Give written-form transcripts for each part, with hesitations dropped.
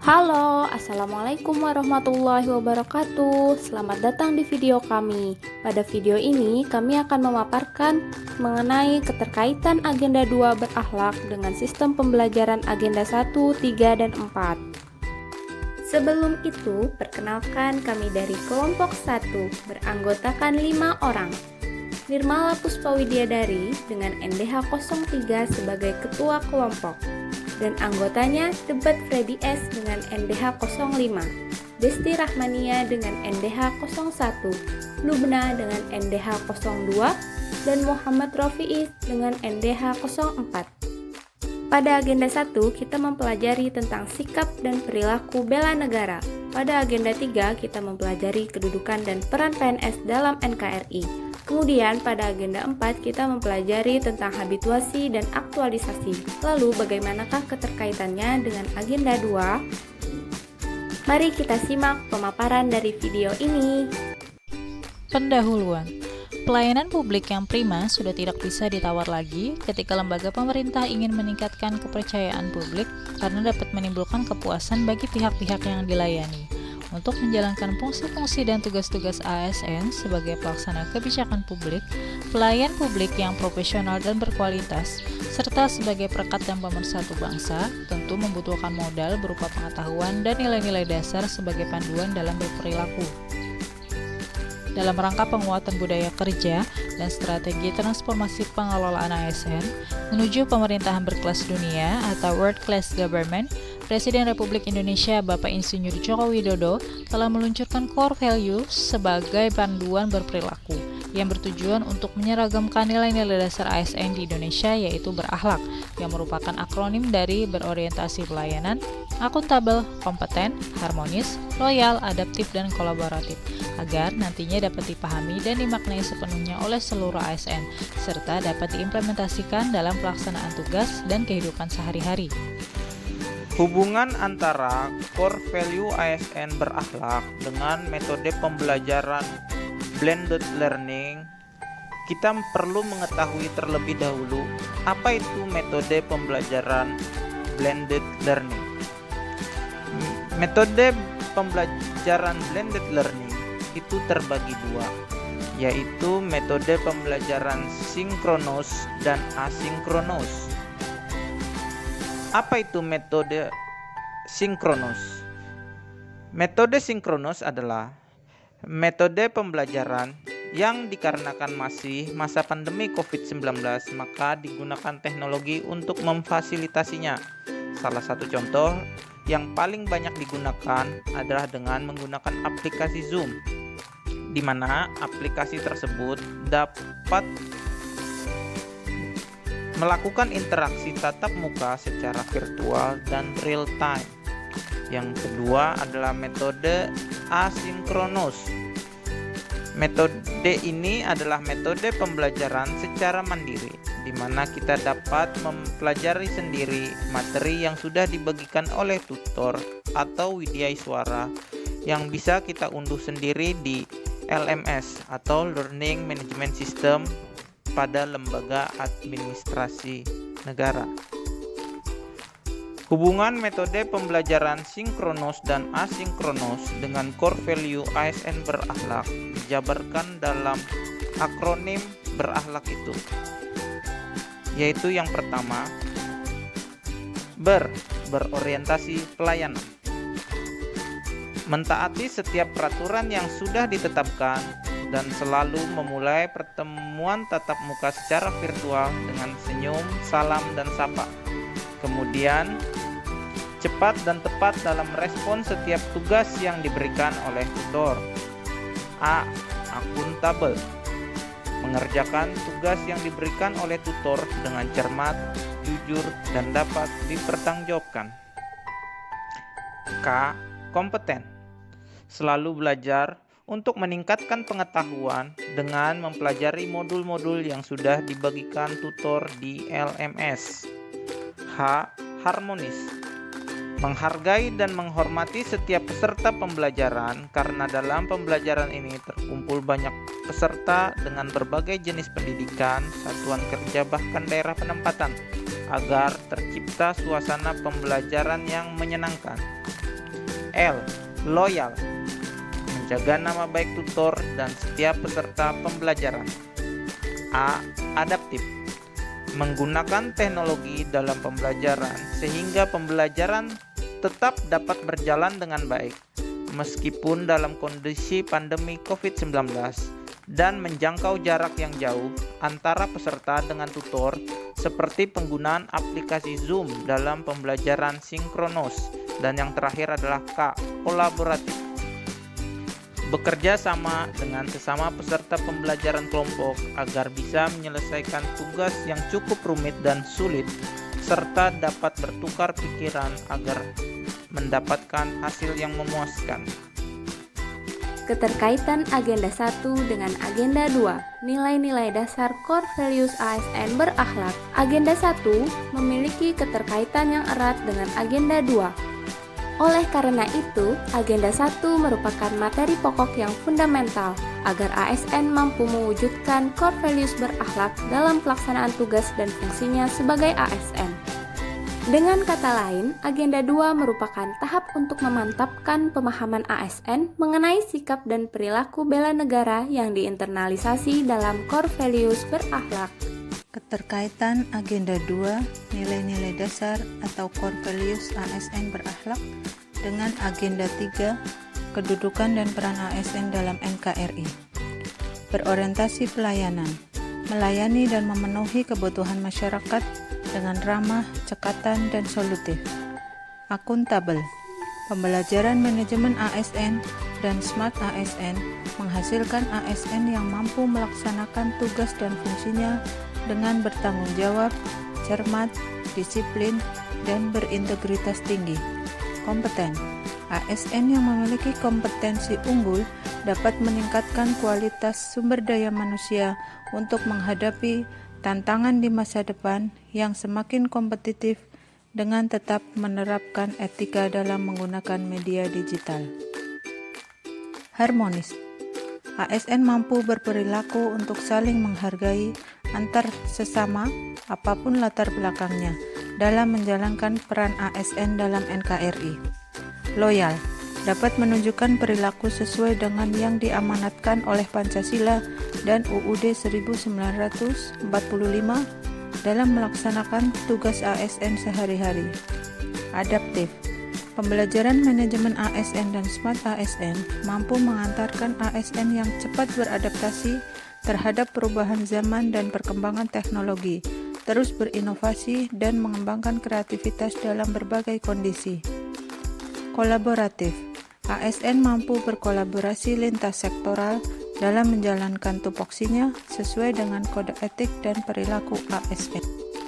Halo, Assalamualaikum warahmatullahi wabarakatuh. Selamat datang di video kami. Pada video ini, kami akan memaparkan mengenai keterkaitan agenda 2 berakhlak dengan sistem pembelajaran agenda 1, 3, dan 4. Sebelum itu, perkenalkan kami dari kelompok 1, beranggotakan 5 orang. Nirmala Puspawidyadari dengan NDH 03 sebagai ketua kelompok. Dan anggotanya Debat Freddy S dengan NDH 05, Desti Rahmania dengan NDH 01, Lubna dengan NDH 02, dan Muhammad Rofiis dengan NDH 04. Pada agenda 1, kita mempelajari tentang sikap dan perilaku bela negara. Pada agenda 3, kita mempelajari kedudukan dan peran PNS dalam NKRI. Kemudian pada agenda 4 kita mempelajari tentang habituasi dan aktualisasi. Lalu bagaimanakah keterkaitannya dengan agenda 2? Mari kita simak pemaparan dari video ini. Pendahuluan. Pelayanan publik yang prima sudah tidak bisa ditawar lagi ketika lembaga pemerintah ingin meningkatkan kepercayaan publik karena dapat menimbulkan kepuasan bagi pihak-pihak yang dilayani. Untuk menjalankan fungsi-fungsi dan tugas-tugas ASN sebagai pelaksana kebijakan publik, pelayan publik yang profesional dan berkualitas, serta sebagai perekat dan pemersatu bangsa, tentu membutuhkan modal berupa pengetahuan dan nilai-nilai dasar sebagai panduan dalam berperilaku. Dalam rangka penguatan budaya kerja dan strategi transformasi pengelolaan ASN menuju pemerintahan berkelas dunia atau World Class Government, Presiden Republik Indonesia Bapak Insinyur Joko Widodo telah meluncurkan core value sebagai panduan berperilaku yang bertujuan untuk menyeragamkan nilai-nilai dasar ASN di Indonesia, yaitu berakhlak, yang merupakan akronim dari berorientasi pelayanan, akuntabel, kompeten, harmonis, loyal, adaptif, dan kolaboratif, agar nantinya dapat dipahami dan dimaknai sepenuhnya oleh seluruh ASN, serta dapat diimplementasikan dalam pelaksanaan tugas dan kehidupan sehari-hari. Hubungan antara core value ASN berakhlak dengan metode pembelajaran blended learning, kita perlu mengetahui terlebih dahulu apa itu metode pembelajaran blended learning. Metode pembelajaran blended learning itu terbagi dua, yaitu metode pembelajaran sinkronus dan asinkronus. Apa itu metode sinkronus? Metode sinkronus adalah metode pembelajaran yang dikarenakan masih masa pandemi COVID-19, maka digunakan teknologi untuk memfasilitasinya. Salah satu contoh yang paling banyak digunakan adalah dengan menggunakan aplikasi Zoom, di mana aplikasi tersebut dapat melakukan interaksi tatap muka secara virtual dan real time. Yang kedua adalah metode asinkronus. Metode ini adalah metode pembelajaran secara mandiri, di mana kita dapat mempelajari sendiri materi yang sudah dibagikan oleh tutor atau widyaswara yang bisa kita unduh sendiri di LMS atau Learning Management System pada lembaga administrasi negara. Hubungan metode pembelajaran sinkronus dan asinkronus dengan core value ASN berakhlak dijabarkan dalam akronim berakhlak itu, yaitu yang pertama, berorientasi pelayanan. Mentaati setiap peraturan yang sudah ditetapkan dan selalu memulai pertemuan tatap muka secara virtual dengan senyum, salam, dan sapa. Kemudian, cepat dan tepat dalam respon setiap tugas yang diberikan oleh tutor. A. Akuntabel. Mengerjakan tugas yang diberikan oleh tutor dengan cermat, jujur, dan dapat dipertanggungjawabkan. K. Kompeten. Selalu belajar untuk meningkatkan pengetahuan dengan mempelajari modul-modul yang sudah dibagikan tutor di LMS. H. Harmonis. Menghargai dan menghormati setiap peserta pembelajaran karena dalam pembelajaran ini terkumpul banyak peserta dengan berbagai jenis pendidikan, satuan kerja, bahkan daerah penempatan, agar tercipta suasana pembelajaran yang menyenangkan. L. Loyal, menjaga nama baik tutor dan setiap peserta pembelajaran. A. Adaptif, menggunakan teknologi dalam pembelajaran sehingga pembelajaran tetap dapat berjalan dengan baik meskipun dalam kondisi pandemi COVID-19 dan menjangkau jarak yang jauh antara peserta dengan tutor seperti penggunaan aplikasi Zoom dalam pembelajaran sinkronos. Dan yang terakhir adalah K. Kolaboratif, bekerja sama dengan sesama peserta pembelajaran kelompok agar bisa menyelesaikan tugas yang cukup rumit dan sulit serta dapat bertukar pikiran agar mendapatkan hasil yang memuaskan. Keterkaitan agenda 1 dengan agenda 2, nilai-nilai dasar core values ASN berakhlak. Agenda 1 memiliki keterkaitan yang erat dengan agenda 2. Oleh karena itu, agenda 1 merupakan materi pokok yang fundamental agar ASN mampu mewujudkan core values berakhlak dalam pelaksanaan tugas dan fungsinya sebagai ASN. Dengan kata lain, agenda 2 merupakan tahap untuk memantapkan pemahaman ASN mengenai sikap dan perilaku bela negara yang diinternalisasi dalam core values berakhlak. Keterkaitan agenda 2, nilai-nilai dasar atau core values ASN berakhlak dengan agenda 3, kedudukan dan peran ASN dalam NKRI. Berorientasi pelayanan, melayani dan memenuhi kebutuhan masyarakat dengan ramah, cekatan, dan solutif. Akuntabel, pembelajaran manajemen ASN dan smart ASN menghasilkan ASN yang mampu melaksanakan tugas dan fungsinya dengan bertanggung jawab, cermat, disiplin, dan berintegritas tinggi. Kompeten, ASN yang memiliki kompetensi unggul dapat meningkatkan kualitas sumber daya manusia untuk menghadapi tantangan di masa depan yang semakin kompetitif dengan tetap menerapkan etika dalam menggunakan media digital. Harmonis, ASN mampu berperilaku untuk saling menghargai antar sesama apapun latar belakangnya dalam menjalankan peran ASN dalam NKRI. Loyal, dapat menunjukkan perilaku sesuai dengan yang diamanatkan oleh Pancasila dan UUD 1945 dalam melaksanakan tugas ASN sehari-hari. Adaptif, pembelajaran manajemen ASN dan smart ASN mampu mengantarkan ASN yang cepat beradaptasi terhadap perubahan zaman dan perkembangan teknologi, terus berinovasi dan mengembangkan kreativitas dalam berbagai kondisi. Kolaboratif, ASN mampu berkolaborasi lintas sektoral dalam menjalankan tupoksinya sesuai dengan kode etik dan perilaku ASN.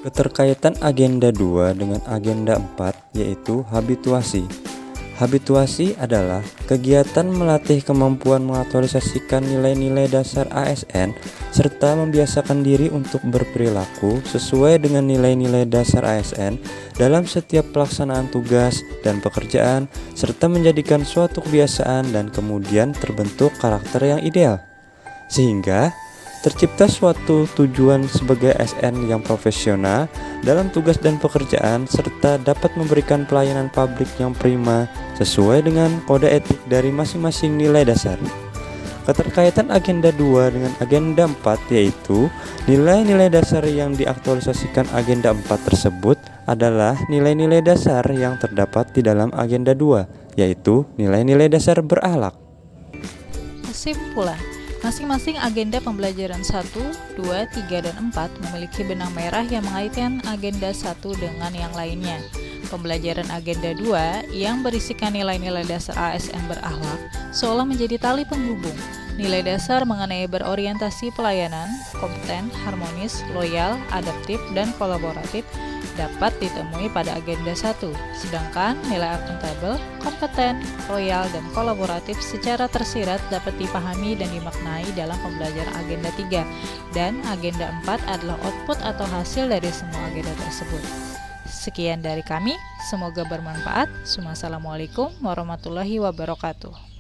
Keterkaitan agenda 2 dengan agenda 4 yaitu habituasi. Habituasi adalah kegiatan melatih kemampuan mengaktualisasikan nilai-nilai dasar ASN serta membiasakan diri untuk berperilaku sesuai dengan nilai-nilai dasar ASN dalam setiap pelaksanaan tugas dan pekerjaan serta menjadikan suatu kebiasaan dan kemudian terbentuk karakter yang ideal sehingga tercipta suatu tujuan sebagai ASN yang profesional dalam tugas dan pekerjaan serta dapat memberikan pelayanan publik yang prima sesuai dengan kode etik dari masing-masing nilai dasar. Keterkaitan agenda 2 dengan agenda 4 yaitu nilai-nilai dasar yang diaktualisasikan agenda 4 tersebut adalah nilai-nilai dasar yang terdapat di dalam agenda 2 yaitu nilai-nilai dasar berakhlak. Kesimpulan, masing-masing agenda pembelajaran 1, 2, 3, dan 4 memiliki benang merah yang mengaitkan agenda 1 dengan yang lainnya. Pembelajaran agenda 2 yang berisikan nilai-nilai dasar ASN berakhlak seolah menjadi tali penghubung. Nilai dasar mengenai berorientasi pelayanan, kompeten, harmonis, loyal, adaptif, dan kolaboratif dapat ditemui pada agenda 1, sedangkan nilai akuntabel, kompeten, loyal, dan kolaboratif secara tersirat dapat dipahami dan dimaknai dalam pembelajaran agenda 3, dan agenda 4 adalah output atau hasil dari semua agenda tersebut. Sekian dari kami, semoga bermanfaat. Assalamualaikum warahmatullahi wabarakatuh.